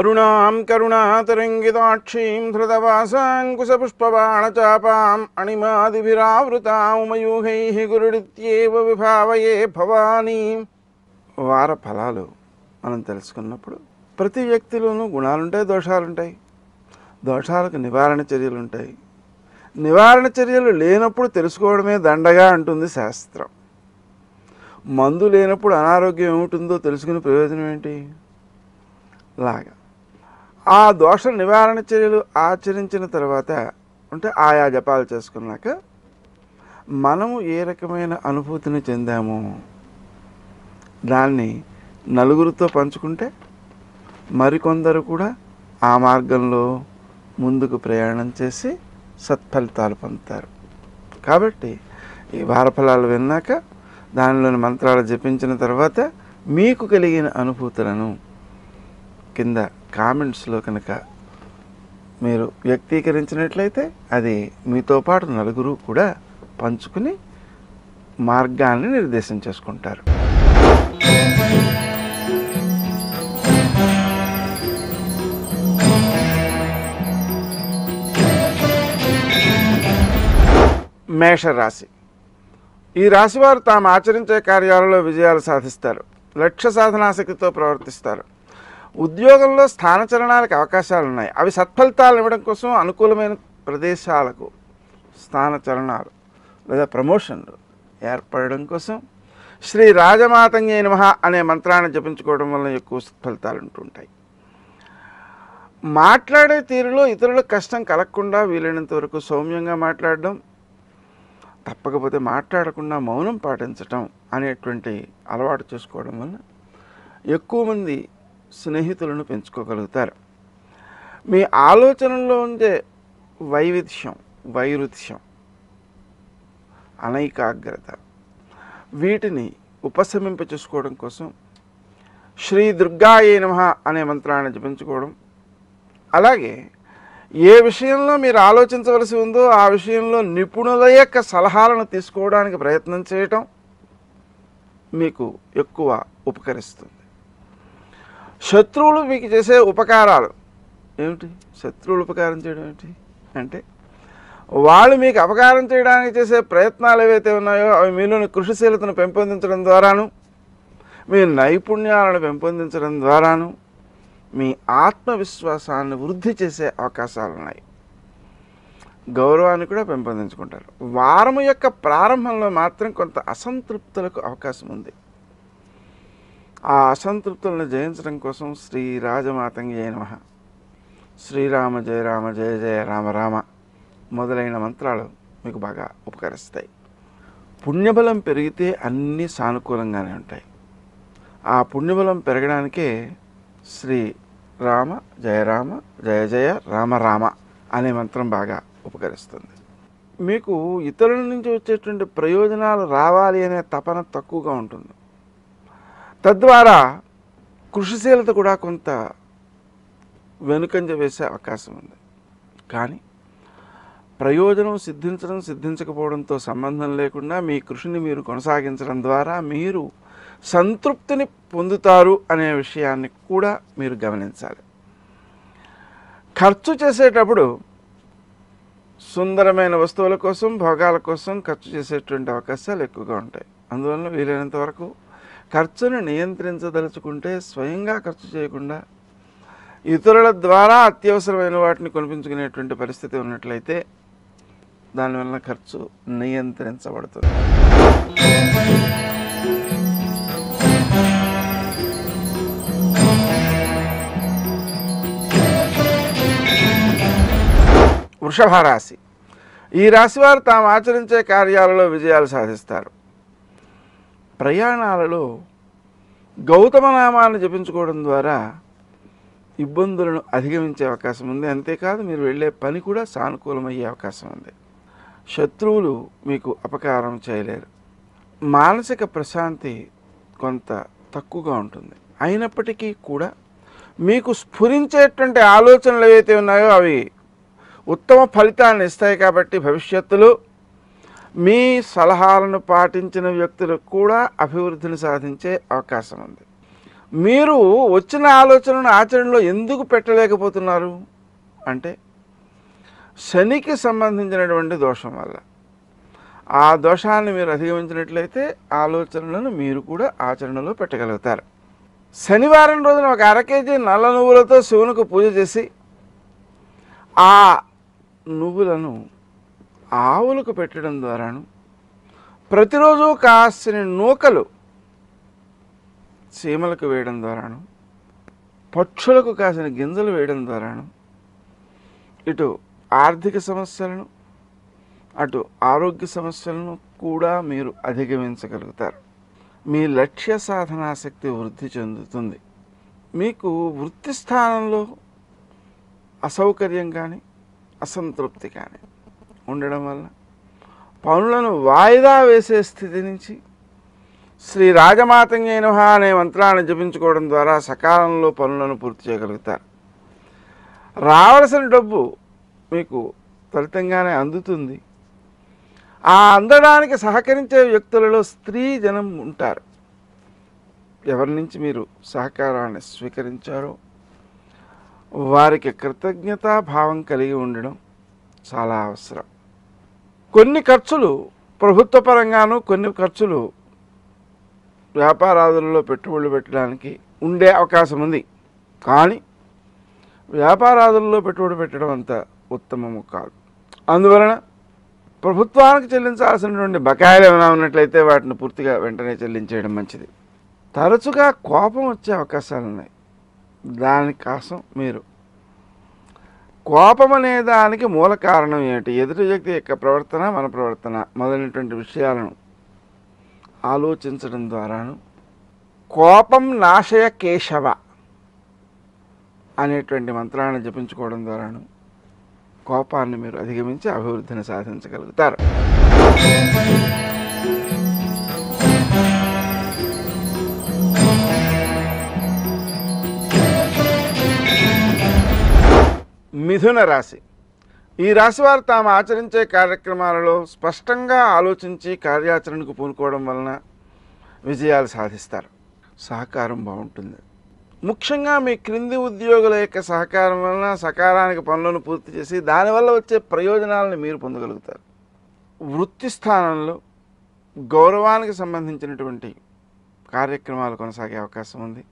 అరుణాం కరుణాతరంగితాక్షీం ధృతవాసాంకుశపుష్పబాణచాపాం అణిమాదిభిరావృతాం మయూహైః గురుడిత్యేవ విభావయే భవానీ. వార ఫలాలు మనం తెలుసుకున్నప్పుడు ప్రతి వ్యక్తిలోనూ గుణాలుంటాయి, దోషాలుంటాయి. దోషాలకు నివారణ చర్యలు ఉంటాయి. నివారణ చర్యలు లేనప్పుడు తెలుసుకోవడమే దండగా అంటుంది శాస్త్రం. మందు లేనప్పుడు అనారోగ్యం ఏముంటుందో తెలుసుకునే ప్రయోజనం ఏంటి? లాగా ఆ దోష నివారణ చర్యలు ఆచరించిన తర్వాత అంటే ఆయా జపాలు చేసుకున్నాక మనము ఏ రకమైన అనుభూతిని చెందామో దాన్ని నలుగురితో పంచుకుంటే మరికొందరు కూడా ఆ మార్గంలో ముందుకు ప్రయాణం చేసి సత్ఫలితాలు పొందుతారు. కాబట్టి ఈ వారఫలాలు విన్నాక దానిలోని మంత్రాలు జపించిన తర్వాత మీకు కలిగిన అనుభూతులను కింద కామెంట్స్లో కనుక మీరు వ్యక్తీకరించినట్లయితే అది మీతో పాటు నలుగురు కూడా పంచుకుని మార్గాన్ని నిర్దేశం చేసుకుంటారు. మేషరాశి. ఈ రాశివారు తాము ఆచరించే కార్యాలలో విజయాలు సాధిస్తారు. లక్ష్య సాధనాశక్తితో ప్రవర్తిస్తారు. ఉద్యోగంలో స్థానచలనాలకు అవకాశాలు ఉన్నాయి. అవి సత్ఫలితాలు ఇవ్వడం కోసం అనుకూలమైన ప్రదేశాలకు స్థానచలనాలు లేదా ప్రమోషన్లు ఏర్పడడం కోసం శ్రీ రాజమాతంగే నమః అనే మంత్రాన్ని జపించుకోవడం వల్ల ఎక్కువ సత్ఫలితాలు ఉంటుంటాయి. మాట్లాడే తీరులో ఇతరులకు కష్టం కలగకుండా వీలైనంత వరకు సౌమ్యంగా మాట్లాడడం, తప్పకపోతే మాట్లాడకుండా మౌనం పాటించటం అనేటువంటి అలవాటు చేసుకోవడం వల్ల ఎక్కువ మంది స్నేహితులను పెంచుకోగలుగుతారు. మీ ఆలోచనల్లో ఉండే వైరుధ్యం, అనైకాగ్రత వీటిని ఉపశమింప చేసుకోవడం కోసం శ్రీ దుర్గాయే నమః అనే మంత్రాన్ని జపించుకోవడం, అలాగే ఏ విషయంలో మీరు ఆలోచించవలసి ఉందో ఆ విషయంలో నిపుణుల యొక్క సలహాలను తీసుకోవడానికి ప్రయత్నం చేయటం మీకు ఎక్కువ ఉపకరిస్తుంది. శత్రువులు మీకు చేసే ఉపకారాలు ఏమిటి? శత్రువులు ఉపకారం చేయడం ఏమిటి అంటే వాళ్ళు మీకు అపకారం చేయడానికి చేసే ప్రయత్నాలు ఏవైతే ఉన్నాయో అవి మీలోని కృషిశీలతను పెంపొందించడం ద్వారాను, మీ నైపుణ్యాలను పెంపొందించడం ద్వారాను మీ ఆత్మవిశ్వాసాన్ని వృద్ధి చేసే అవకాశాలు ఉన్నాయి. గౌరవాన్ని కూడా పెంపొందించుకుంటారు. వారము యొక్క ప్రారంభంలో మాత్రం కొంత అసంతృప్తులకు అవకాశం ఉంది. ఆ అసంతృప్తులను జయించడం కోసం శ్రీ రాజమాతంగే నమః, శ్రీరామ జయ రామ జయ జయ రామ రామ మొదలైన మంత్రాలు మీకు బాగా ఉపకరిస్తాయి. పుణ్యబలం పెరిగితే అన్నీ సానుకూలంగానే ఉంటాయి. ఆ పుణ్యబలం పెరగడానికే శ్రీ రామ జయ జయ రామ రామ అనే మంత్రం బాగా ఉపకరిస్తుంది. మీకు ఇతరుల నుంచి వచ్చేటువంటి ప్రయోజనాలు రావాలి అనే తపన తక్కువగా ఉంటుంది. తద్వారా కృషిశీలత కూడా కొంత వెనుకంజ వేసే అవకాశం ఉంది. కానీ ప్రయోజనం సిద్ధించకపోవడంతో సంబంధం లేకుండా మీ కృషిని మీరు కొనసాగించడం ద్వారా మీరు సంతృప్తిని పొందుతారు అనే విషయాన్ని కూడా మీరు గమనించాలి. ఖర్చు చేసేటప్పుడు సుందరమైన వస్తువుల కోసం, భోగాల కోసం ఖర్చు చేసేటువంటి అవకాశాలు ఎక్కువగా ఉంటాయి. అందువల్ల వీలైనంత వరకు ఖర్చును నియంత్రించదలుచుకుంటే స్వయంగా ఖర్చు చేయకుండా ఇతరుల ద్వారా అత్యవసరమైన వాటిని కొనిపించుకునేటువంటి పరిస్థితి ఉన్నట్లయితే దానివల్ల ఖర్చు నియంత్రించబడుతుంది. వృషభ రాశి. ఈ రాశివారు తాము ఆచరించే కార్యాలలో విజయాలు సాధిస్తారు. ప్రయాణాలలో గౌతమ నామాన్ని జపించుకోవడం ద్వారా ఇబ్బందులను అధిగమించే అవకాశం ఉంది. అంతేకాదు మీరు వెళ్ళే పని కూడా సానుకూలమయ్యే అవకాశం ఉంది. శత్రువులు మీకు అపకారం చేయలేరు. మానసిక ప్రశాంతి కొంత తక్కువగా ఉంటుంది. అయినప్పటికీ కూడా మీకు స్ఫురించేటువంటి ఆలోచనలు ఏవైతే ఉన్నాయో అవి ఉత్తమ ఫలితాన్ని ఇస్తాయి. కాబట్టి భవిష్యత్తులో మీ సలహాలను పాటించిన వ్యక్తులకు కూడా అభివృద్ధిని సాధించే అవకాశం ఉంది. మీరు వచ్చిన ఆలోచనను ఆచరణలో ఎందుకు పెట్టలేకపోతున్నారు అంటే శనికి సంబంధించినటువంటి దోషం వల్ల. ఆ దోషాన్ని మీరు అధిగమించినట్లయితే ఆలోచనలను మీరు కూడా ఆచరణలో పెట్టగలుగుతారు. శనివారం రోజున ఒక 1/2 కేజీ నల్ల నువ్వులతో శివునికి పూజ చేసి ఆ నువ్వులను ఆవులకు పెట్టడం ద్వారాను, ప్రతిరోజు కాసిన నూకలు చీమలకు వేయడం ద్వారాను, పక్షులకు కాసిన గింజలు వేయడం ద్వారాను ఇటు ఆర్థిక సమస్యలను అటు ఆరోగ్య సమస్యలను కూడా మీరు అధిగమించగలుగుతారు. మీ లక్ష్య సాధనాశక్తి వృద్ధి చెందుతుంది. మీకు వృత్తి స్థానంలో అసౌకర్యం కానీ అసంతృప్తి కానీ ఉండడం వల్ల పనులను వాయిదా వేసే స్థితి నుంచి శ్రీ రాజమాతంగై నమః అనే మంత్రాన్ని జపించుకోవడం ద్వారా సకాలంలో పనులను పూర్తి చేయగలుగుతారు. రావలసిన డబ్బు మీకు ఫలితంగానే అందుతుంది. ఆ అందడానికి సహకరించే వ్యక్తులలో స్త్రీ జనం ఉంటారు. ఎవరి నుంచి మీరు సహకారాన్ని స్వీకరించారో వారికి కృతజ్ఞతా భావం కలిగి ఉండడం చాలా అవసరం. కొన్ని ఖర్చులు ప్రభుత్వ పరంగాను, కొన్ని ఖర్చులు వ్యాపారాదులలో పెట్టుబడులు పెట్టడానికి ఉండే అవకాశం ఉంది. కానీ వ్యాపారాదులలో పెట్టుబడి పెట్టడం అంత ఉత్తమము కాదు. అందువలన ప్రభుత్వానికి చెల్లించాల్సినటువంటి బకాయిలు ఏమైనా ఉన్నట్లయితే వాటిని పూర్తిగా వెంటనే చెల్లించేయడం మంచిది. తరచుగా కోపం వచ్చే అవకాశాలు ఉన్నాయి. దానికోసం మీరు కోపం అనే దానికి మూల కారణం ఏమిటి, ఎదుటి వ్యక్తి యొక్క ప్రవర్తన, మన ప్రవర్తన మొదలైనటువంటి విషయాలను ఆలోచించడం ద్వారాను కోపం నాశయ కేశవ అనేటువంటి మంత్రాన్ని జపించుకోవడం ద్వారాను కోపాన్ని మీరు అధిగమించి అభివృద్ధిని సాధించగలుగుతారు. మిథున రాశి. ఈ రాశి వారు తాము ఆచరించే కార్యక్రమాలలో స్పష్టంగా ఆలోచించి కార్యాచరణకు పూనుకోవడం వలన విజయాలు సాధిస్తారు. సహకారం బాగుంటుంది. ముఖ్యంగా మీ క్రింది ఉద్యోగుల యొక్క సహకారం వలన సకాలానికి పనులను పూర్తి చేసి దానివల్ల వచ్చే ప్రయోజనాలను మీరు పొందగలుగుతారు. వృత్తి స్థానంలో గౌరవానికి సంబంధించినటువంటి కార్యక్రమాలు కొనసాగే అవకాశం ఉంది.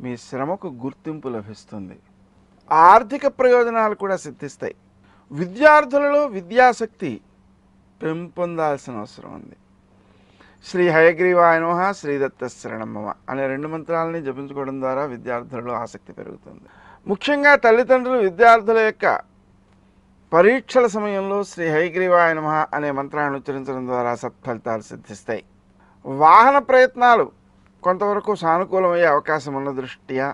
మీ శ్రమకు గుర్తింపు లభిస్తుంది. ఆర్థిక ప్రయోజనాలు కూడా సిద్ధిస్తాయి. విద్యార్థులలో విద్యాశక్తి పెంపొందాల్సిన అవసరం ఉంది. శ్రీ హయగ్రీవాయ నమః, శ్రీదత్త శరణం మమ అనే 2 మంత్రాలని జపించుకోవడం ద్వారా విద్యార్థులలో ఆసక్తి పెరుగుతుంది. ముఖ్యంగా తల్లిదండ్రులు విద్యార్థుల యొక్క పరీక్షల సమయంలో శ్రీ హయగ్రీవాయ నమః అనే మంత్రాన్ని ఉచ్చరించడం ద్వారా సత్ఫలితాలు సిద్ధిస్తాయి. వాహన ప్రయత్నాలు కొంతవరకు సానుకూలమయ్యే అవకాశం ఉన్న దృష్ట్యా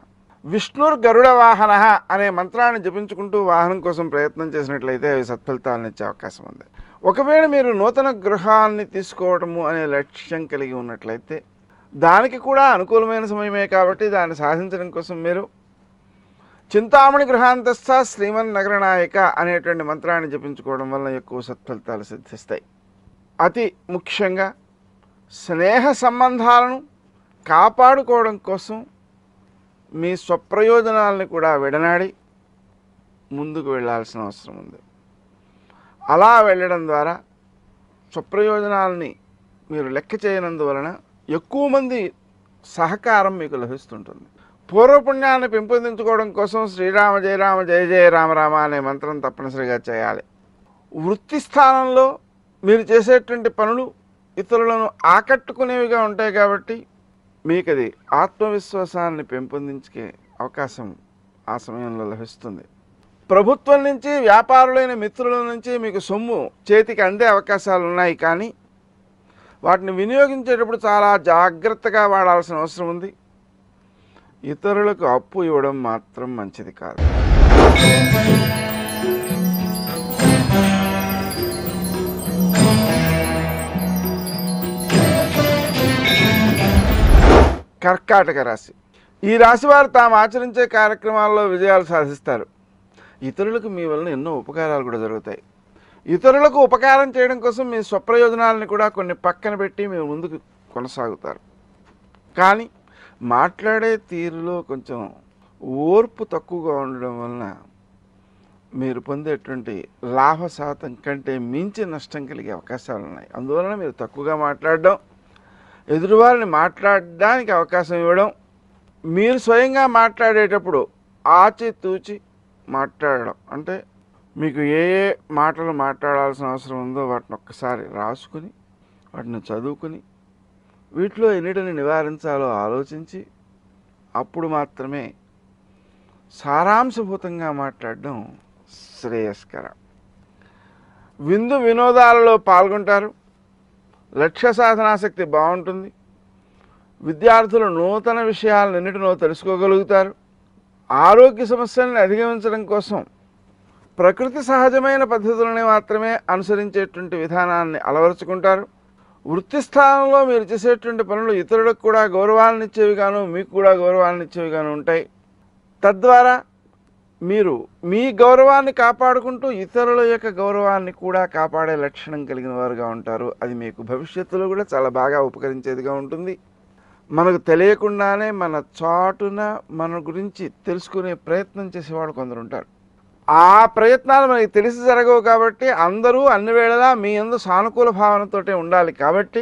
విష్ణుర్ గరుడ వాహన అనే మంత్రాన్ని జపించుకుంటూ వాహనం కోసం ప్రయత్నం చేసినట్లయితే అవి సత్ఫలితాలను ఇచ్చే అవకాశం ఉంది. ఒకవేళ మీరు నూతన గృహాన్ని తీసుకోవడము అనే లక్ష్యం కలిగి ఉన్నట్లయితే దానికి కూడా అనుకూలమైన సమయమే కాబట్టి దాన్ని సాధించడం కోసం మీరు చింతామణి గృహాంతస్థ శ్రీమన్ నగరనాయక అనేటువంటి మంత్రాన్ని జపించుకోవడం వల్ల ఎక్కువ సత్ఫలితాలు సిద్ధిస్తాయి. అతి ముఖ్యంగా స్నేహ సంబంధాలను కాపాడుకోవడం కోసం మీ స్వప్రయోజనాలని కూడా విడనాడి ముందుకు వెళ్ళాల్సిన అవసరం ఉంది. అలా వెళ్ళడం ద్వారా స్వప్రయోజనాలని మీరు లెక్క చేయనందువలన ఎక్కువ మంది సహకారం మీకు లభిస్తుంటుంది. పూర్వపుణ్యాన్ని పెంపొందించుకోవడం కోసం శ్రీరామ జయ రామ జయ జయ రామ రామ అనే మంత్రం తప్పనిసరిగా చేయాలి. వృత్తి స్థానంలో మీరు చేసేటువంటి పనులు ఇతరులను ఆకట్టుకునేవిగా ఉంటాయి కాబట్టి మీకు అది ఆత్మవిశ్వాసాన్ని పెంపొందించే అవకాశం ఆ సమయంలో లభిస్తుంది. ప్రభుత్వం నుంచి, వ్యాపారులైన మిత్రుల నుంచి మీకు సొమ్ము చేతికి అందే అవకాశాలు ఉన్నాయి. కానీ వాటిని వినియోగించేటప్పుడు చాలా జాగ్రత్తగా వాడాల్సిన అవసరం ఉంది. ఇతరులకు అప్పు ఇవ్వడం మాత్రం మంచిది కాదు. కర్కాటక రాశి. ఈ రాశి వారు తాము ఆచరించే కార్యక్రమాల్లో విజయాలు సాధిస్తారు. ఇతరులకు మీ వలన ఎన్నో ఉపకారాలు కూడా జరుగుతాయి. ఇతరులకు ఉపకారం చేయడం కోసం మీ స్వప్రయోజనాలని కూడా కొన్ని పక్కన పెట్టి మీరు ముందుకు కొనసాగుతారు. కానీ మాట్లాడే తీరులో కొంచెం ఓర్పు తక్కువగా ఉండడం వలన మీరు పొందేటువంటి లాభ శాతం కంటే మించి నష్టం కలిగే అవకాశాలు ఉన్నాయి. అందువలన మీరు తక్కువగా మాట్లాడడం, ఎదురువారిని మాట్లాడడానికి అవకాశం ఇవ్వడం, మీరు స్వయంగా మాట్లాడేటప్పుడు ఆచితూచి మాట్లాడడం. అంటే మీకు ఏ ఏ మాటలు మాట్లాడాల్సిన అవసరం ఉందో వాటిని ఒక్కసారి రాసుకుని వాటిని చదువుకుని వీటిలో ఎన్నిటిని నివారించాలో ఆలోచించి అప్పుడు మాత్రమే సారాంశభూతంగా మాట్లాడడం శ్రేయస్కరం. విందు వినోదాలలో పాల్గొంటారు. లక్ష్య సాధనాశక్తి బాగుంటుంది. విద్యార్థులు నూతన విషయాలన్నిటినో తెలుసుకోగలుగుతారు. ఆరోగ్య సమస్యలను అధిగమించడం కోసం ప్రకృతి సహజమైన పద్ధతులని మాత్రమే అనుసరించేటువంటి విధానాన్ని అలవరుచుకుంటారు. వృత్తి స్థానంలో మీరు చేసేటువంటి పనులు ఇతరులకు కూడా గౌరవాన్నిచ్చేవిగాను మీకు కూడా గౌరవాన్నిచ్చేవిగాను ఉంటాయి. తద్వారా మీరు మీ గౌరవాన్ని కాపాడుకుంటూ ఇతరుల యొక్క గౌరవాన్ని కూడా కాపాడే లక్షణం కలిగిన వారుగా ఉంటారు. అది మీకు భవిష్యత్తులో కూడా చాలా బాగా ఉపకరించేదిగా ఉంటుంది. మనకు తెలియకుండానే మన చాటున మన గురించి తెలుసుకునే ప్రయత్నం చేసేవాళ్ళు కొందరు ఉంటారు. ఆ ప్రయత్నాలు మనకి తెలిసి జరగవు కాబట్టి అందరూ అన్ని వేళలా మీ యందు సానుకూల భావనతోటే ఉండాలి. కాబట్టి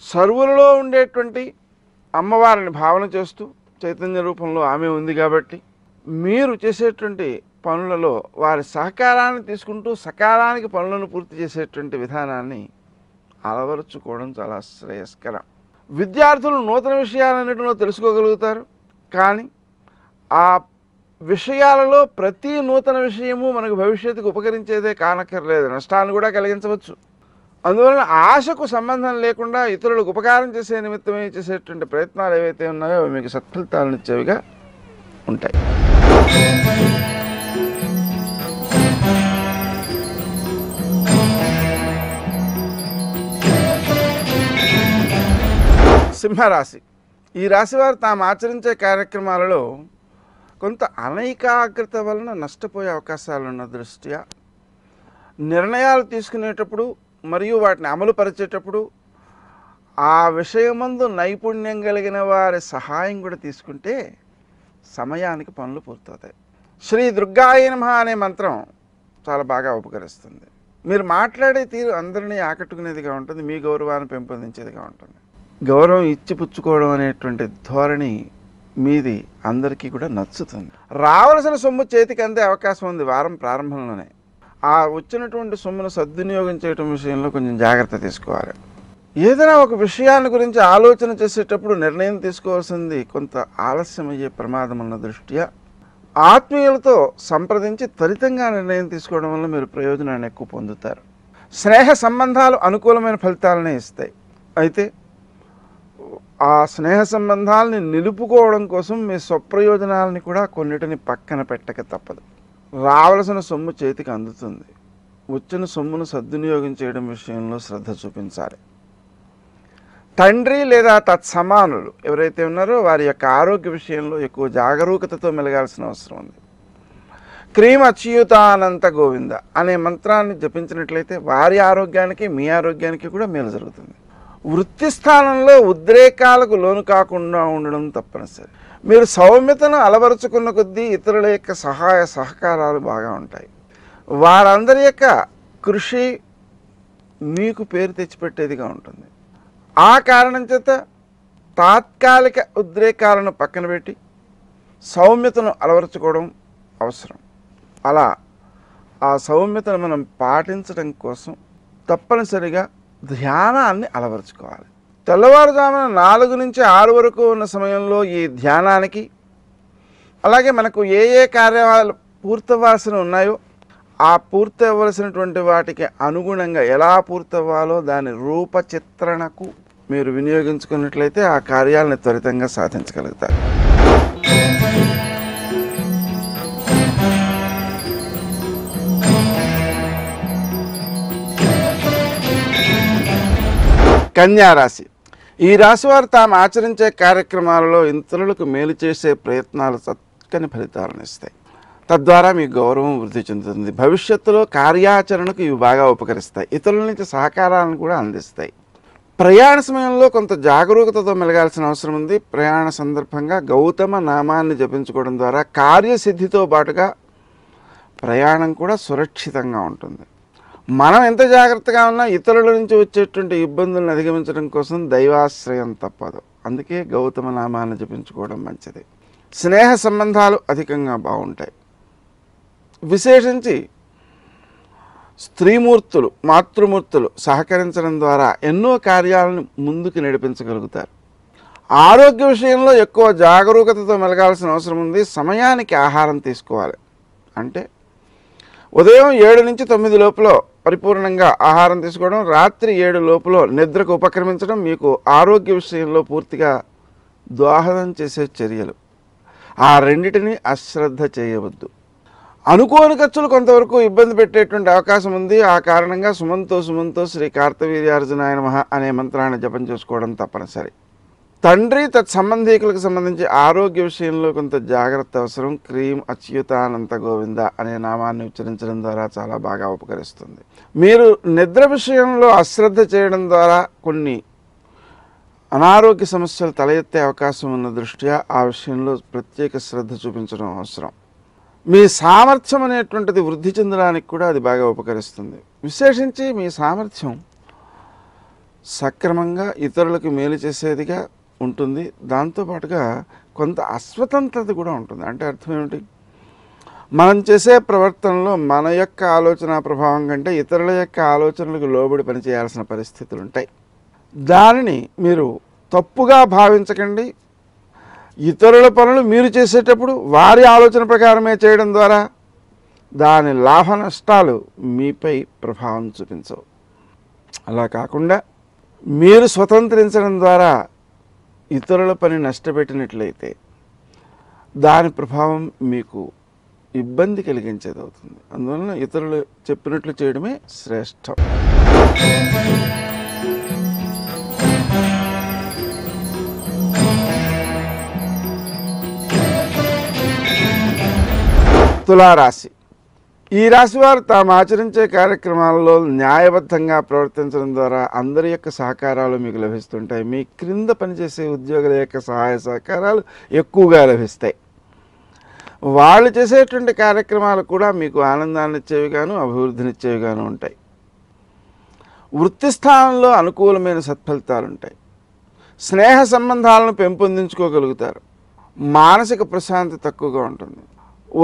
సర్వులలో ఉండేటువంటి అమ్మవారిని భావన చేస్తూ చైతన్య రూపంలో ఆమె ఉంది కాబట్టి మీరు చేసేటువంటి పనులలో వారి సహకారాన్ని తీసుకుంటూ సకాలానికి పనులను పూర్తి చేసేటువంటి విధానాన్ని అలవరుచుకోవడం చాలా శ్రేయస్కరం. విద్యార్థులు నూతన విషయాలన్నిటిలో తెలుసుకోగలుగుతారు. కానీ ఆ విషయాలలో ప్రతి నూతన విషయము మనకు భవిష్యత్తుకు ఉపకరించేదే కానక్కర్లేదు, నష్టాన్ని కూడా కలిగించవచ్చు. అందువలన ఆశకు సంబంధం లేకుండా ఇతరులకు ఉపకారం చేసే నిమిత్తమే చేసేటువంటి ప్రయత్నాలు ఏవైతే ఉన్నాయో అవి మీకు సత్ఫలితాలను ఇచ్చేవిగా ఉంటాయి. సింహరాశి. ఈ రాశి వారు తాము ఆచరించే కార్యక్రమాలలో కొంత అనైకాగ్రత వలన నష్టపోయే అవకాశాలు ఉన్న దృష్ట్యా నిర్ణయాలు తీసుకునేటప్పుడు మరియు వాటిని అమలుపరిచేటప్పుడు ఆ విషయమందు నైపుణ్యం కలిగిన వారి సహాయం కూడా తీసుకుంటే సమయానికి పనులు పూర్తవుతాయి. శ్రీ దుర్గాయ నమః అనే మంత్రం చాలా బాగా ఉపకరిస్తుంది. మీరు మాట్లాడే తీరు అందరినీ ఆకట్టుకునేదిగా ఉంటుంది. మీ గౌరవాన్ని పెంపొందించేదిగా ఉంటుంది. గౌరవం ఇచ్చిపుచ్చుకోవడం అనేటువంటి ధోరణి మీది అందరికీ కూడా నచ్చుతుంది. రావాల్సిన సొమ్ము చేతికి అందే అవకాశం ఉంది వారం ప్రారంభంలోనే. ఆ వచ్చినటువంటి సొమ్మును సద్వినియోగం చేయడం విషయంలో కొంచెం జాగ్రత్త తీసుకోవాలి. ఏదైనా ఒక విషయాన్ని గురించి ఆలోచన చేసేటప్పుడు నిర్ణయం తీసుకోవాల్సింది కొంత ఆలస్యమయ్యే ప్రమాదం ఉన్న దృష్ట్యా ఆత్మీయులతో సంప్రదించి త్వరితంగా నిర్ణయం తీసుకోవడం వల్ల మీరు ప్రయోజనాన్ని ఎక్కువ పొందుతారు. స్నేహ సంబంధాలు అనుకూలమైన ఫలితాలనే ఇస్తాయి. అయితే ఆ స్నేహ సంబంధాలని నిలుపుకోవడం కోసం మీ స్వప్రయోజనాలని కూడా కొన్నిటిని పక్కన పెట్టక తప్పదు. రావలసిన సొమ్ము చేతికి అందుతుంది. వచ్చిన సొమ్మును సద్వినియోగం చేయడం విషయంలో శ్రద్ధ చూపించాలి. తండ్రి లేదా తత్సమానులు ఎవరైతే ఉన్నారో వారి యొక్క ఆరోగ్య విషయంలో ఎక్కువ జాగరూకతతో మెలగాల్సిన అవసరం ఉంది. క్రీమ్ అచ్యుతానంత గోవింద అనే మంత్రాన్ని జపించినట్లయితే వారి ఆరోగ్యానికి మీ ఆరోగ్యానికి కూడా మేలు జరుగుతుంది. వృత్తి స్థానంలో ఉద్రేకాలకు లోను కాకుండా ఉండడం తప్పనిసరి. మీరు సౌమ్యతను అలవరుచుకున్న కొద్దీ ఇతరుల యొక్క సహాయ సహకారాలు బాగా ఉంటాయి. వారందరి యొక్క కృషి మీకు పేరు తెచ్చిపెట్టేదిగా ఉంటుంది. ఆ కారణం చేత తాత్కాలిక ఉద్రేకాలను పక్కన పెట్టి సౌమ్యతను అలవరుచుకోవడం అవసరం. అలా ఆ సౌమ్యతను మనం పాటించడం కోసం తప్పనిసరిగా ధ్యానాన్ని అలవరుచుకోవాలి. తెల్లవారుజామున 4 నుంచి 6 వరకు ఉన్న సమయంలో ఈ ధ్యానానికి, అలాగే మనకు ఏ ఏ కార్యాలు పూర్తవ్వాల్సిన ఉన్నాయో ఆ పూర్తి అవ్వవలసినటువంటి వాటికి అనుగుణంగా ఎలా పూర్తవ్వాలో దాని రూపచిత్రణకు మీరు వినియోగించుకున్నట్లయితే ఆ కార్యాలను త్వరితంగా సాధించగలుగుతారు. కన్యారాశి. ఈ రాశి వారు తాము ఆచరించే కార్యక్రమాలలో ఇతరులకు మేలు చేసే ప్రయత్నాలు చక్కని ఫలితాలను ఇస్తాయి. తద్వారా మీ గౌరవం వృద్ధి చెందుతుంది. భవిష్యత్తులో కార్యాచరణకు ఇవి బాగా ఉపకరిస్తాయి. ఇతరుల నుంచి సహకారాలను కూడా అందిస్తాయి. ప్రయాణ సమయంలో కొంత జాగరూకతతో మెలగాల్సిన అవసరం ఉంది. ప్రయాణ సందర్భంగా గౌతమ నామాన్ని జపించుకోవడం ద్వారా కార్యసిద్ధితో పాటుగా ప్రయాణం కూడా సురక్షితంగా ఉంటుంది. మనం ఎంత జాగ్రత్తగా ఉన్నా ఇతరుల నుంచి వచ్చేటువంటి ఇబ్బందులను అధిగమించడం కోసం దైవాశ్రయం తప్పదు. అందుకే గౌతమ నామాన్ని జపించుకోవడం మంచిది. స్నేహ సంబంధాలు అధికంగా బాగుంటాయి. విశేషించి స్త్రీమూర్తులు, మాతృమూర్తులు సహకరించడం ద్వారా ఎన్నో కార్యాలను ముందుకు నడిపించగలుగుతారు. ఆరోగ్య విషయంలో ఎక్కువ జాగరూకతతో మెలగాల్సిన అవసరం ఉంది. సమయానికి ఆహారం తీసుకోవాలి. అంటే ఉదయం 7 నుంచి 9 లోపల పరిపూర్ణంగా ఆహారం తీసుకోవడం, రాత్రి 7 లోపల నిద్రకు ఉపక్రమించడం మీకు ఆరోగ్య విషయంలో పూర్తిగా దోహదం చేసే చర్యలు. ఆ రెండిటిని అశ్రద్ధ చేయవద్దు. అనుకోని ఖర్చులు కొంతవరకు ఇబ్బంది పెట్టేటువంటి అవకాశం ఉంది. ఆ కారణంగా సుమంతో శ్రీ కార్తవీర్యార్జునాయ నమః అనే మంత్రాన్ని జపం చేసుకోవడం తప్పనిసరి. తండ్రి తత్సంబంధీకులకు సంబంధించి ఆరోగ్య విషయంలో కొంత జాగ్రత్త అవసరం. క్రీం అచ్యుతానంత గోవింద అనే నామాన్ని ఉచ్చరించడం ద్వారా చాలా బాగా ఉపకరిస్తుంది. మీరు నిద్ర విషయంలో అశ్రద్ధ చేయడం ద్వారా కొన్ని అనారోగ్య సమస్యలు తల ఎత్తే అవకాశం ఉన్న దృష్ట్యా ఆ విషయంలో ప్రత్యేక శ్రద్ధ చూపించడం అవసరం. మీ సామర్థ్యం అనేటువంటిది వృద్ధి చెందడానికి కూడా అది బాగా ఉపకరిస్తుంది. విశేషించి మీ సామర్థ్యం సక్రమంగా ఇతరులకు మేలు చేసేదిగా ఉంటుంది. దాంతోపాటుగా కొంత అస్వతంత్రత కూడా ఉంటుంది. అంటే అర్థం ఏమిటి? మనం చేసే ప్రవర్తనలో మన యొక్క ఆలోచన ప్రభావం కంటే ఇతరుల యొక్క ఆలోచనలకు లోబడి పనిచేయాల్సిన పరిస్థితులు ఉంటాయి. దానిని మీరు తప్పుగా భావించకండి. ఇతరుల పనులు మీరు చేసేటప్పుడు వారి ఆలోచన ప్రకారమే చేయడం ద్వారా దాని లాభ నష్టాలు మీపై ప్రభావం చూపించవు. అలా కాకుండా మీరు స్వతంత్రించడం ద్వారా ఇతరుల పని నష్టపెట్టినట్లయితే దాని ప్రభావం మీకు ఇబ్బంది కలిగించేది అవుతుంది. అందువలన ఇతరులు చెప్పినట్లు చేయడమే శ్రేష్టం. తులారాశి. ఈ రాశి వారు తాము ఆచరించే కార్యక్రమాలలో న్యాయబద్ధంగా ప్రవర్తించడం ద్వారా అందరి యొక్క సహకారాలు మీకు లభిస్తుంటాయి. మీ క్రింద పనిచేసే ఉద్యోగుల యొక్క సహాయ సహకారాలు ఎక్కువగా లభిస్తాయి. వాళ్ళు చేసేటువంటి కార్యక్రమాలు కూడా మీకు ఆనందాన్ని ఇచ్చేవిగాను అభివృద్ధినిచ్చేవిగాను ఉంటాయి. వృత్తి స్థానంలో అనుకూలమైన సత్ఫలితాలు ఉంటాయి. స్నేహ సంబంధాలను పెంపొందించుకోగలుగుతారు. మానసిక ప్రశాంతి తక్కువగా ఉంటుంది.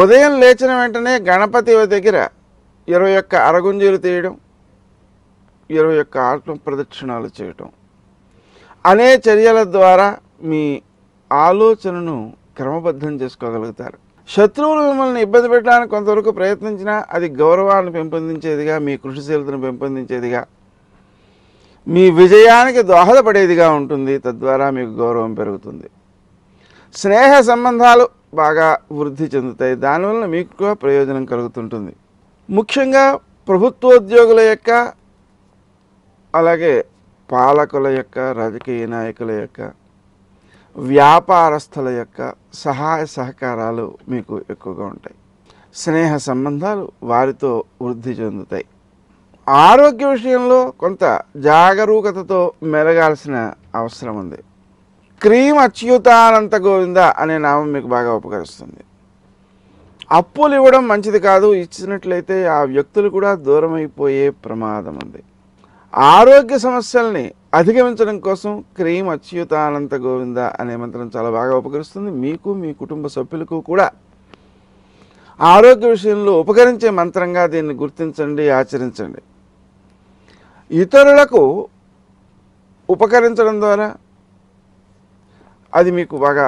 ఉదయం లేచిన వెంటనే గణపతి దగ్గర 21 అరగుంజీలు తీయడం, 21 ఆత్మ ప్రదక్షిణాలు చేయటం అనే చర్యల ద్వారా మీ ఆలోచనను క్రమబద్ధం చేసుకోగలుగుతారు. శత్రువులు మిమ్మల్ని ఇబ్బంది పెట్టడానికి కొంతవరకు ప్రయత్నించినా అది గౌరవాన్ని పెంపొందించేదిగా, మీ కృషిశీలతను పెంపొందించేదిగా, మీ విజయానికి దోహదపడేదిగా ఉంటుంది. తద్వారా మీకు గౌరవం పెరుగుతుంది. స్నేహ సంబంధాలు బాగా వృద్ధి చెందుతాయి. దానివల్ల మీకు కూడా ప్రయోజనం కలుగుతుంటుంది. ముఖ్యంగా ప్రభుత్వోద్యోగుల యొక్క, అలాగే పాలకుల యొక్క, రాజకీయ నాయకుల యొక్క, వ్యాపారస్తుల యొక్క సహాయ సహకారాలు మీకు ఎక్కువగా ఉంటాయి. స్నేహ సంబంధాలు వారితో వృద్ధి చెందుతాయి. ఆరోగ్య విషయంలో కొంత జాగరూకతతో మెలగాల్సిన అవసరం ఉంది. క్రీం అచ్యుతానంత గోవింద అనే నామం మీకు బాగా ఉపకరిస్తుంది. అప్పులు ఇవ్వడం మంచిది కాదు. ఇచ్చినట్లయితే ఆ వ్యక్తులు కూడా దూరం అయిపోయే ప్రమాదం ఉంది. ఆరోగ్య సమస్యల్ని అధిగమించడం కోసం క్రీం అచ్యుతానంత గోవింద అనే మంత్రం చాలా బాగా ఉపకరిస్తుంది. మీకు, మీ కుటుంబ సభ్యులకు కూడా ఆరోగ్య విషయంలో ఉపకరించే మంత్రంగా దీన్ని గుర్తించండి, ఆచరించండి. ఇతరులకు ఉపకరించడం ద్వారా అది మీకు బాగా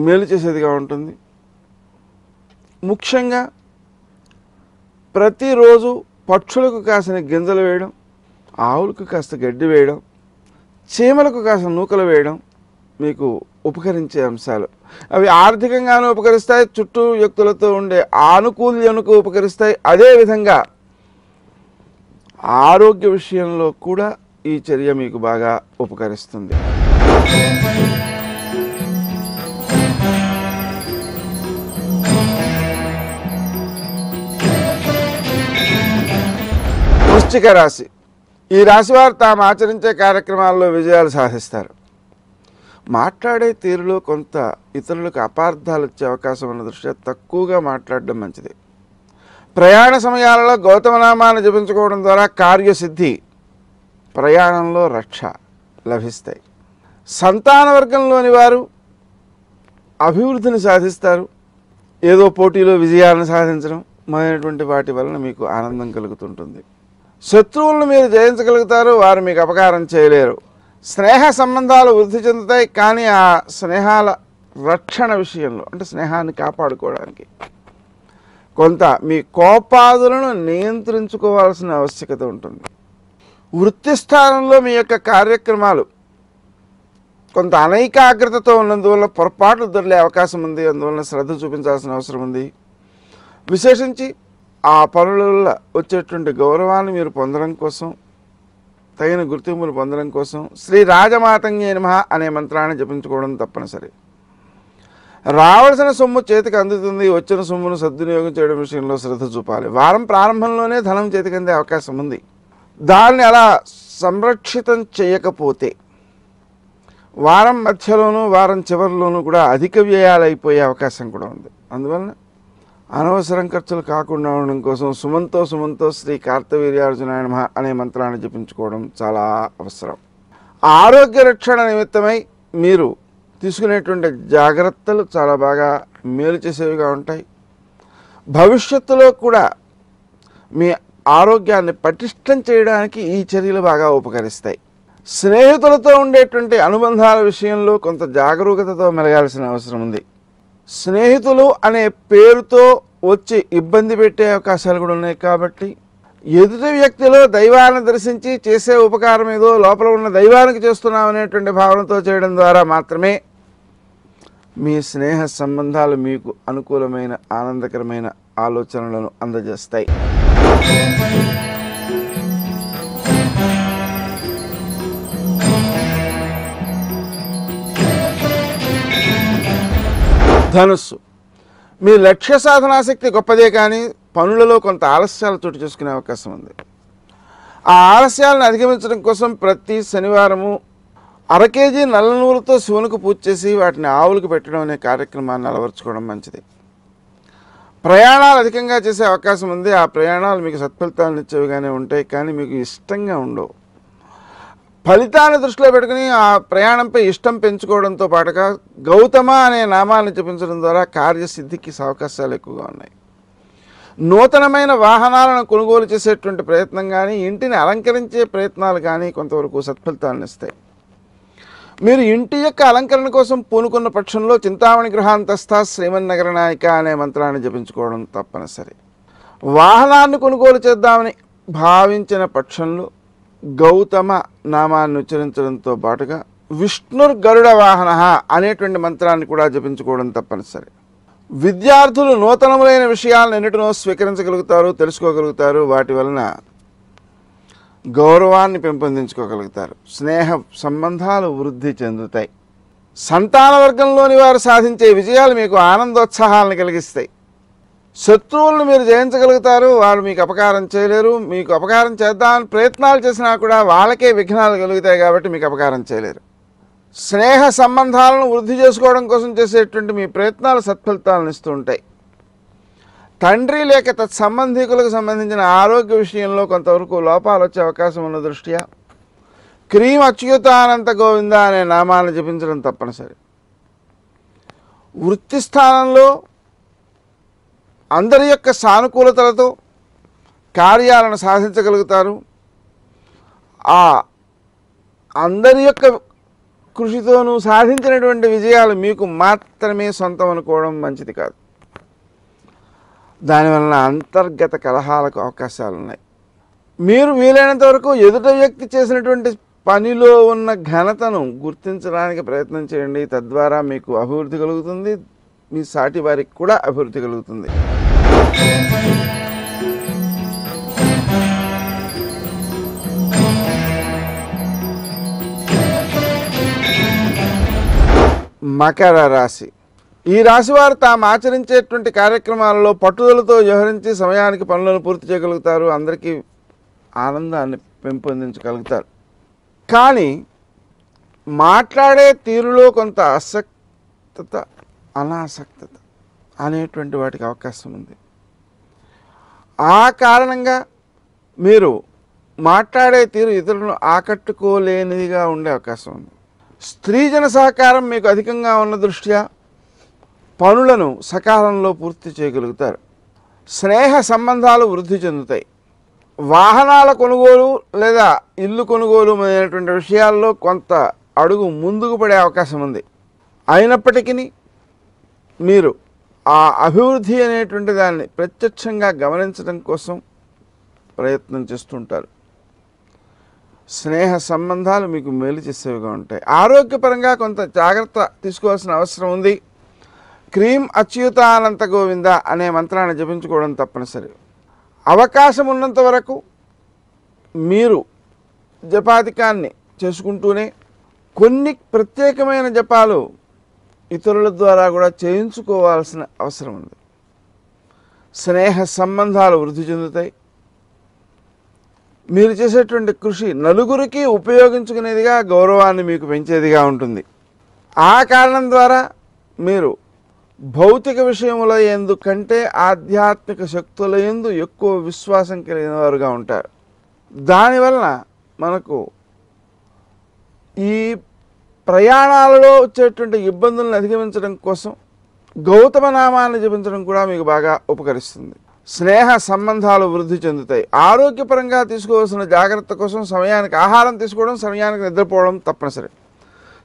మేలు చేసేదిగా ఉంటుంది. ముఖ్యంగా ప్రతిరోజు పక్షులకు కాసిన గింజలు వేయడం, ఆవులకు కాస్త గడ్డి వేయడం, చీమలకు కాస్త నూకలు వేయడం మీకు ఉపకరించే అంశాలు. అవి ఆర్థికంగానూ ఉపకరిస్తాయి, చుట్టూ వ్యక్తులతో ఉండే ఆనుకూల్యానికి ఉపకరిస్తాయి. అదేవిధంగా ఆరోగ్య విషయంలో కూడా ఈ చర్య మీకు బాగా ఉపకరిస్తుంది. వృశ్చిక రాశి. ఈ రాశివారు తాము ఆచరించే కార్యక్రమాల్లో విజయాలు సాధిస్తారు. మాట్లాడే తీరులో కొంత ఇతరులకు అపార్థాలు వచ్చే అవకాశం ఉన్న దృష్ట్యా తక్కువగా మాట్లాడడం మంచిది. ప్రయాణ సమయాలలో గౌతమనామాన్ని జపించుకోవడం ద్వారా కార్యసిద్ధి, ప్రయాణంలో రక్ష లభిస్తాయి. సంతాన వర్గంలోని వారు అభివృద్ధిని సాధిస్తారు. ఏదో పోటీలో విజయాలను సాధించడం మొదలైనటువంటి వాటి వలన మీకు ఆనందం కలుగుతుంటుంది. శత్రువులను మీరు జయించగలుగుతారు, వారు మీకు అపకారం చేయలేరు. స్నేహ సంబంధాలు వృద్ధి చెందుతాయి, కానీ ఆ స్నేహాల రక్షణ విషయంలో అంటే స్నేహాన్ని కాపాడుకోవడానికి కొంత మీ కోపాదులను నియంత్రించుకోవాల్సిన ఆవశ్యకత ఉంటుంది. వృత్తి స్థానంలో మీ యొక్క కార్యక్రమాలు కొంత అనైకాగ్రతతో ఉన్నందువల్ల పొరపాట్లు దొరికే అవకాశం ఉంది. అందువల్ల శ్రద్ధ చూపించాల్సిన అవసరం ఉంది. విశేషించి ఆ పనులలో వచ్చేటువంటి గౌరవాన్ని మీరు పొందడం కోసం, తగిన గుర్తింపులు పొందడం కోసం శ్రీ రాజమాతంగే నమః అనే మంత్రాన్ని జపించుకోవడం తప్పనిసరి. రావాల్సిన సొమ్ము చేతికి అందుతుంది. వచ్చిన సొమ్మును సద్వినియోగం చేయడం విషయంలో శ్రద్ధ చూపాలి. వారం ప్రారంభంలోనే ధనం చేతికి అందే అవకాశం ఉంది. దాన్ని అలా సంరక్షితం చేయకపోతే వారం మధ్యలోనూ వారం చివరిలోనూ కూడా అధిక వ్యయాలు అయిపోయే అవకాశం కూడా ఉంది. అందువలన అనవసరం ఖర్చులు కాకుండా ఉండడం కోసం సుమంతో శ్రీ కార్తవీర్యార్జునాయ నమః అనే మంత్రాన్ని జపించుకోవడం చాలా అవసరం. ఆరోగ్య రక్షణ నిమిత్తమై మీరు తీసుకునేటువంటి జాగ్రత్తలు చాలా బాగా మేలు చేసేవిగా ఉంటాయి. భవిష్యత్తులో కూడా మీ ఆరోగ్యాన్ని పటిష్టం చేయడానికి ఈ చర్యలు బాగా ఉపకరిస్తాయి. స్నేహితులతో ఉండేటువంటి అనుబంధాల విషయంలో కొంత జాగరూకతతో మెలగాల్సిన అవసరం ఉంది. స్నేహితులు అనే పేరుతో వచ్చి ఇబ్బంది పెట్టే అవకాశాలు కూడా ఉన్నాయి. కాబట్టి ఎదుటి వ్యక్తిలో దైవాన్ని దర్శించి చేసే ఉపకారం ఏదో లోపల ఉన్న దైవానికి చేస్తున్నాం అనేటువంటి భావనతో చేయడం ద్వారా మాత్రమే మీ స్నేహ సంబంధాలు మీకు అనుకూలమైన ఆనందకరమైన ఆలోచనలను అందజేస్తాయి. ధనుస్సు, మీ లక్ష్య సాధనాశక్తి గొప్పదే, కానీ పనులలో కొంత ఆలస్యాలు చోటు చేసుకునే అవకాశం ఉంది. ఆ ఆలస్యాలను అధిగమించడం కోసం ప్రతి శనివారము 1/2 కేజీ నల్ల నూలుతో శివునికి పూజ చేసి వాటిని ఆవులకు పెట్టడం అనే కార్యక్రమాన్ని అలవర్చుకోవడం మంచిది. ప్రయాణాలు అధికంగా చేసే అవకాశం ఉంది. ఆ ప్రయాణాలు మీకు సత్ఫలితాలను ఇచ్చేవిగానే ఉంటాయి, కానీ మీకు ఇష్టంగా ఉండవు. ఫలితాన్ని దృష్టిలో పెట్టుకుని ఆ ప్రయాణంపై ఇష్టం పెంచుకోవడంతో పాటుగా గౌతమ అనే నామాన్ని జపించడం ద్వారా కార్యసిద్ధికి అవకాశాలు ఎక్కువగా ఉన్నాయి. నూతనమైన వాహనాలను కొనుగోలు చేసేటువంటి ప్రయత్నం కానీ, ఇంటిని అలంకరించే ప్రయత్నాలు కానీ కొంతవరకు సత్ఫలితాలను ఇస్తాయి. మీరు ఇంటి యొక్క అలంకరణ కోసం పూనుకున్న పక్షంలో చింతామణి గృహాంతస్థ శ్రీమన్నగర నాయక అనే మంత్రాన్ని జపించుకోవడం తప్పనిసరి. వాహనాన్ని కొనుగోలు చేద్దామని భావించిన పక్షంలో గౌతమ నామాన్ని ఉచ్చరించడంతో పాటుగా విష్ణుర్గరుడ వాహన అనేటువంటి మంత్రాన్ని కూడా జపించుకోవడం తప్పనిసరి. విద్యార్థులు నూతనములైన విషయాలను ఎన్నిటినో స్వీకరించగలుగుతారు, తెలుసుకోగలుగుతారు. వాటి వలన గౌరవాన్ని పెంపొందించుకోగలుగుతారు. స్నేహ సంబంధాలు వృద్ధి చెందుతాయి. సంతాన వర్గంలోని వారు సాధించే విజయాలు మీకు ఆనందోత్సాహాలను కలిగిస్తాయి. శత్రువులను మీరు జయించగలుగుతారు, వారు మీకు అపకారం చేయలేరు. మీకు అపకారం చేద్దామని ప్రయత్నాలు చేసినా కూడా వాళ్ళకే విఘ్నాలు కలుగుతాయి, కాబట్టి మీకు అపకారం చేయలేరు. స్నేహ సంబంధాలను వృద్ధి చేసుకోవడం కోసం చేసేటువంటి మీ ప్రయత్నాలు సత్ఫలితాలను ఇస్తూ ఉంటాయి. తండ్రి లేక తత్సంబంధికులకు సంబంధించిన ఆరోగ్య విషయంలో కొంతవరకు లోపాలు వచ్చే అవకాశం ఉన్న దృష్ట్యా క్రీం అచ్యుతానంత గోవింద అనే నామాన్ని జపించడం తప్పనిసరి. వృత్తి స్థానంలో అందరి యొక్క సానుకూలతలతో కార్యాలను సాధించగలుగుతారు. ఆ అందరి యొక్క కృషితోనూ సాధించినటువంటి విజయాలు మీకు మాత్రమే సొంతం అనుకోవడం మంచిది కాదు. దానివలన అంతర్గత కలహాలకు అవకాశాలు ఉన్నాయి. మీరు వీలైనంత వరకు ఎదుటి వ్యక్తి చేసినటువంటి పనిలో ఉన్న ఘనతను గుర్తించడానికి ప్రయత్నం చేయండి. తద్వారా మీకు అభివృద్ధి కలుగుతుంది, మీ సాటి వారికి కూడా అభివృద్ధి కలుగుతుంది. మకర రాశి, ఈ రాశి వారు తాము ఆచరించేటువంటి కార్యక్రమాలలో పట్టుదలతో వ్యవహరించి సమయానికి పనులను పూర్తి చేయగలుగుతారు. అందరికీ ఆనందాన్ని పెంపొందించగలుగుతారు. కానీ మాట్లాడే తీరులో కొంత ఆసక్తత, అనాసక్తత అనేటువంటి వాటికి అవకాశం ఉంది. ఆ కారణంగా మీరు మాట్లాడే తీరు ఇతరులను ఆకట్టుకోలేనిదిగా ఉండే అవకాశం ఉంది. స్త్రీజన సహకారం మీకు అధికంగా ఉన్న దృష్ట్యా పనులను సకాలంలో పూర్తి చేయగలుగుతారు. స్నేహ సంబంధాలు వృద్ధి చెందుతాయి. వాహనాల కొనుగోలు లేదా ఇల్లు కొనుగోలు అనేటువంటి విషయాల్లో కొంత అడుగు ముందుకు పడే అవకాశం ఉంది. అయినప్పటికీ మీరు ఆ అభివృద్ధి అనేటువంటి దాన్ని ప్రత్యక్షంగా గమనించడం కోసం ప్రయత్నం చేస్తుంటారు. స్నేహ సంబంధాలు మీకు మేలు చేసేవిగా ఉంటాయి. ఆరోగ్యపరంగా కొంత జాగ్రత్త తీసుకోవాల్సిన అవసరం ఉంది. క్రీం అచ్యుతానంత గోవింద అనే మంత్రాన్ని జపించుకోవడం తప్పనిసరి. అవకాశం ఉన్నంత వరకు మీరు జపాధికాన్ని చేసుకుంటూనే కొన్ని ప్రత్యేకమైన జపాలు ఇతరుల ద్వారా కూడా చేయించుకోవాల్సిన అవసరం ఉంది. స్నేహ సంబంధాలు వృద్ధి చెందుతాయి. మీరు చేసేటువంటి కృషి నలుగురికి ఉపయోగించుకునేదిగా, గౌరవాన్ని మీకు పెంచేదిగా ఉంటుంది. ఆ కారణం ద్వారా మీరు భౌతిక విషయముల యందు కంటే ఆధ్యాత్మిక శక్తుల యందు ఎక్కువ విశ్వాసం కలిగిన వారుగా ఉంటారు. దానివలన మనకు ఈ ప్రయాణాలలో వచ్చేటువంటి ఇబ్బందులను అధిగమించడం కోసం గౌతమ నామాన్ని జపించడం కూడా మీకు బాగా ఉపకరిస్తుంది. స్నేహ సంబంధాలు వృద్ధి చెందుతాయి. ఆరోగ్యపరంగా తీసుకోవాల్సిన జాగ్రత్త కోసం సమయానికి ఆహారం తీసుకోవడం, సమయానికి నిద్రపోవడం తప్పనిసరి.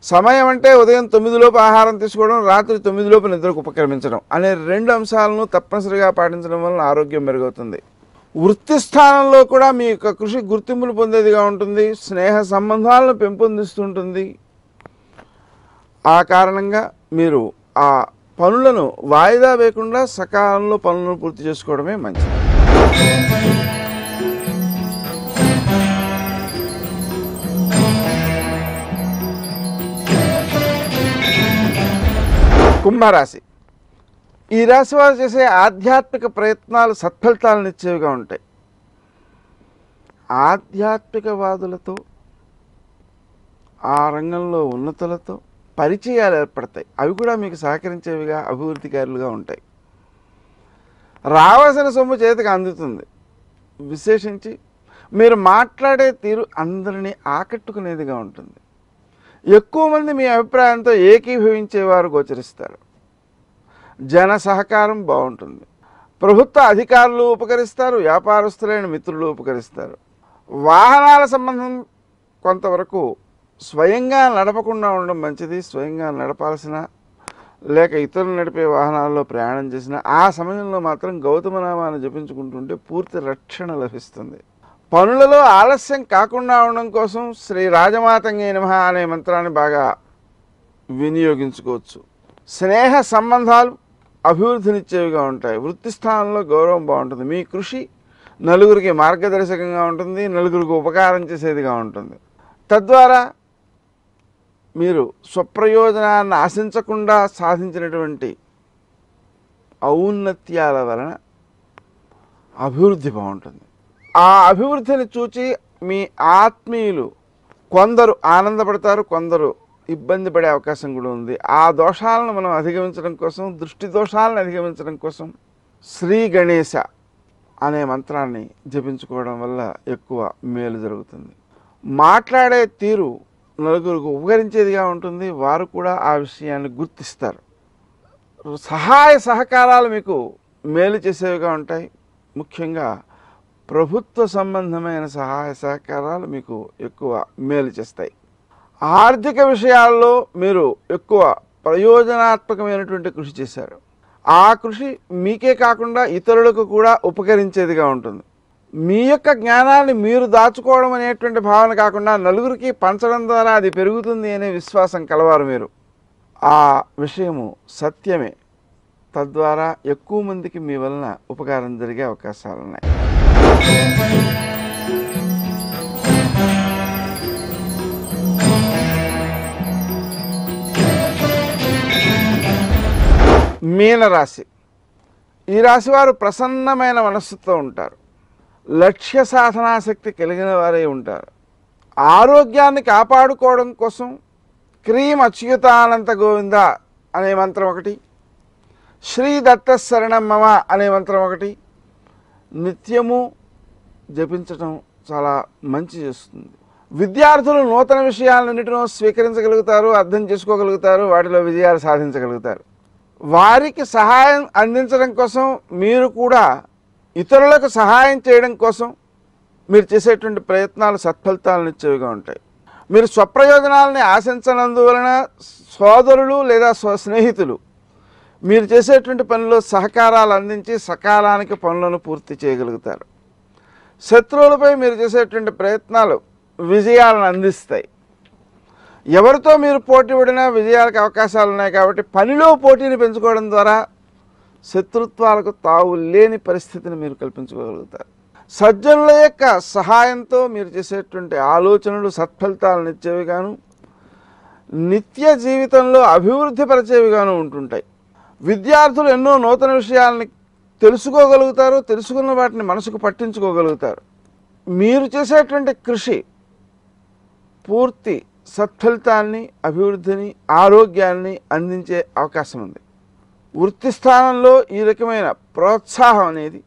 సమయం అంటే ఉదయం 9 లోపు ఆహారం తీసుకోవడం, రాత్రి 9 లోపు నిద్రకు ఉపక్రమించడం అనే 2 అంశాలను తప్పనిసరిగా పాటించడం వలన ఆరోగ్యం మెరుగవుతుంది. వృత్తి స్థానంలో కూడా మీ యొక్క కృషి గుర్తింపును పొందేదిగా ఉంటుంది. స్నేహ సంబంధాలను పెంపొందిస్తుంటుంది. ఆ కారణంగా మీరు ఆ పనులను వాయిదా వేయకుండా సకాలంలో పనులను పూర్తి చేసుకోవడమే మంచిది. కుంభరాశి. ఈ రాశి వారు చేసే ఆధ్యాత్మిక ప్రయత్నాలు సత్ఫలితాలను ఇచ్చేవిగా ఉంటాయి. ఆధ్యాత్మికవాదులతో, ఆ రంగంలో ఉన్నతులతో పరిచయాలు ఏర్పడతాయి. అవి కూడా మీకు సహకరించేవిగా, అభివృద్ధికారులుగా ఉంటాయి. రావాల్సిన సొమ్ము చేతికి అందుతుంది. విశేషించి మీరు మాట్లాడే తీరు అందరినీ ఆకట్టుకునేదిగా ఉంటుంది. ఎక్కువ మంది మీ అభిప్రాయంతో ఏకీభవించేవారు గోచరిస్తారు. జన సహకారం బాగుంటుంది. ప్రభుత్వ అధికారులు ఉపకరిస్తారు. వ్యాపారస్తులైన మిత్రులు ఉపకరిస్తారు. వాహనాల సంబంధం కొంతవరకు స్వయంగా నడపకుండా ఉండడం మంచిది. స్వయంగా నడపాల్సిన లేక ఇతరులు నడిపే వాహనాల్లో ప్రయాణం చేసిన ఆ సమయంలో మాత్రం గౌతమనామాన్ని జపించుకుంటుంటే పూర్తి రక్షణ లభిస్తుంది. పనులలో ఆలస్యం కాకుండా ఉండడం కోసం శ్రీ రాజమాతంగే నమః అనే మంత్రాన్ని బాగా వినియోగించుకోవచ్చు. స్నేహ సంబంధాలు అభివృద్ధినిచ్చేవిగా ఉంటాయి. వృత్తి స్థానంలో గౌరవం బాగుంటుంది. మీ కృషి నలుగురికి మార్గదర్శకంగా ఉంటుంది. నలుగురికి ఉపకారం చేసేదిగా ఉంటుంది. తద్వారా మీరు స్వప్రయోజనాన్ని ఆశించకుండా సాధించినటువంటి ఔన్నత్యాల వలన అభివృద్ధి బాగుంటుంది. ఆ అభివృద్ధిని చూచి మీ ఆత్మీయులు కొందరు ఆనందపడతారు, కొందరు ఇబ్బంది పడే అవకాశం కూడా ఉంది. ఆ దోషాలను మనం అధిగమించడం కోసం, దృష్టి దోషాలను అధిగమించడం కోసం శ్రీ గణేశ అనే మంత్రాన్ని జపించుకోవడం వల్ల ఎక్కువ మేలు జరుగుతుంది. మాట్లాడే తీరు నలుగురికి ఉపకరించేదిగా ఉంటుంది. వారు కూడా ఆ విషయాన్ని గుర్తిస్తారు. సహాయ సహకారాలు మీకు మేలు చేసేవిగా ఉంటాయి. ముఖ్యంగా ప్రభుత్వ సంబంధమైన సహాయ సహకారాలు మీకు ఎక్కువ మేలు చేస్తాయి. ఆర్థిక విషయాల్లో మీరు ఎక్కువ ప్రయోజనాత్మకమైనటువంటి కృషి చేశారు. ఆ కృషి మీకే కాకుండా ఇతరులకు కూడా ఉపకరించేదిగా ఉంటుంది. మీ యొక్క జ్ఞానాన్ని మీరు దాచుకోవడం అనేటువంటి భావన కాకుండా నలుగురికి పంచడం ద్వారా అది పెరుగుతుంది అనే విశ్వాసం కలవారు మీరు. ఆ విషయము సత్యమే. తద్వారా ఎక్కువ మందికి మీ వలన ఉపకారం జరిగే అవకాశాలు ఉన్నాయి. మీనరాశి. ఈ రాశి వారు ప్రసన్నమైన మనస్సుతో ఉంటారు. లక్ష్య సాధనాశక్తి కలిగిన వారే ఉంటారు. ఆరోగ్యాన్ని కాపాడుకోవడం కోసం క్రీం అచ్యుతానంత గోవింద అనే మంత్రం ఒకటి, శ్రీ దత్త శరణం మమ అనే మంత్రం ఒకటి నిత్యము జపించటం చాలా మంచి చేస్తుంది. విద్యార్థులు నూతన విషయాలన్నిటినో స్వీకరించగలుగుతారు, అర్థం చేసుకోగలుగుతారు, వాటిలో విజయాలు సాధించగలుగుతారు. వారికి సహాయం అందించడం కోసం మీరు కూడా ఇతరులకు సహాయం చేయడం కోసం మీరు చేసేటువంటి ప్రయత్నాలు సత్ఫలితాలను ఇచ్చేవిగా ఉంటాయి. మీరు స్వప్రయోజనాలని ఆశించనందువలన సోదరులు లేదా స్నేహితులు మీరు చేసేటువంటి పనిలో సహకారాలు అందించి సకాలానికి పనులను పూర్తి చేయగలుగుతారు. శత్రువులపై మీరు చేసేటువంటి ప్రయత్నాలు విజయాలను అందిస్తాయి. ఎవరితో మీరు పోటీ పడినా విజయాలకు అవకాశాలు ఉన్నాయి కాబట్టి పనిలో పోటీని పెంచుకోవడం ద్వారా శత్రుత్వాలకు తావు లేని పరిస్థితిని మీరు కల్పించుకోగలుగుతారు. సజ్జనుల యొక్క సహాయంతో మీరు చేసేటువంటి ఆలోచనలు సత్ఫలితాలను ఇచ్చేవిగాను నిత్య జీవితంలో అభివృద్ధి పరిచేవిగాను ఉంటుంటాయి. విద్యార్థులు ఎన్నో నూతన విషయాలని తెలుసుకోగలుగుతారు, తెలుసుకున్న వాటిని మనసుకు పట్టించుకోగలుగుతారు. మీరు చేసేటువంటి కృషి పూర్తి సత్ఫలితాన్ని, అభివృద్ధిని, ఆరోగ్యాన్ని అందించే అవకాశం ఉంది. వృత్తి స్థానంలో ఈ రకమైన ప్రోత్సాహం అనేది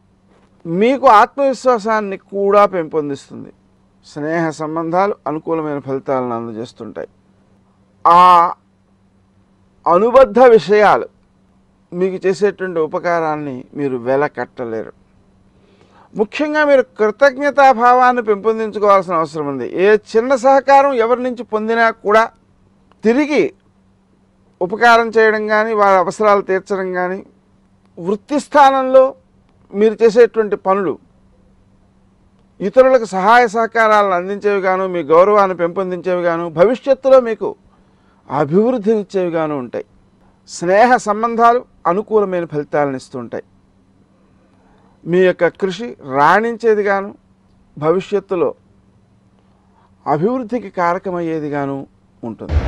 మీకు ఆత్మవిశ్వాసాన్ని కూడా పెంపొందిస్తుంది. స్నేహ సంబంధాలు అనుకూలమైన ఫలితాలను అందజేస్తుంటాయి. ఆ అనుబద్ధ విషయాలు మీకు చేసేటువంటి ఉపకారాన్ని మీరు వెలకట్టలేరు. ముఖ్యంగా మీరు కృతజ్ఞతాభావాన్ని పెంపొందించుకోవాల్సిన అవసరం ఉంది. ఏ చిన్న సహకారం ఎవరి నుంచి పొందినా కూడా తిరిగి ఉపకారం చేయడం కానీ, వారి అవసరాలు తీర్చడం కానీ, వృత్తి స్థానంలో మీరు చేసేటువంటి పనులు ఇతరులకు సహాయ సహకారాలను అందించేవి గాను, మీ గౌరవాన్ని పెంపొందించేవి గాను, భవిష్యత్తులో మీకు అభివృద్ధినిచ్చేవి గాను ఉంటాయి. స్నేహ సంబంధాలు అనుకూలమైన ఫలితాలను ఇస్తుంటాయి. మీ యొక్క కృషి రాణించేది గాను, భవిష్యత్తులో అభివృద్ధికి కారకమయ్యేది గాను ఉంటుంది.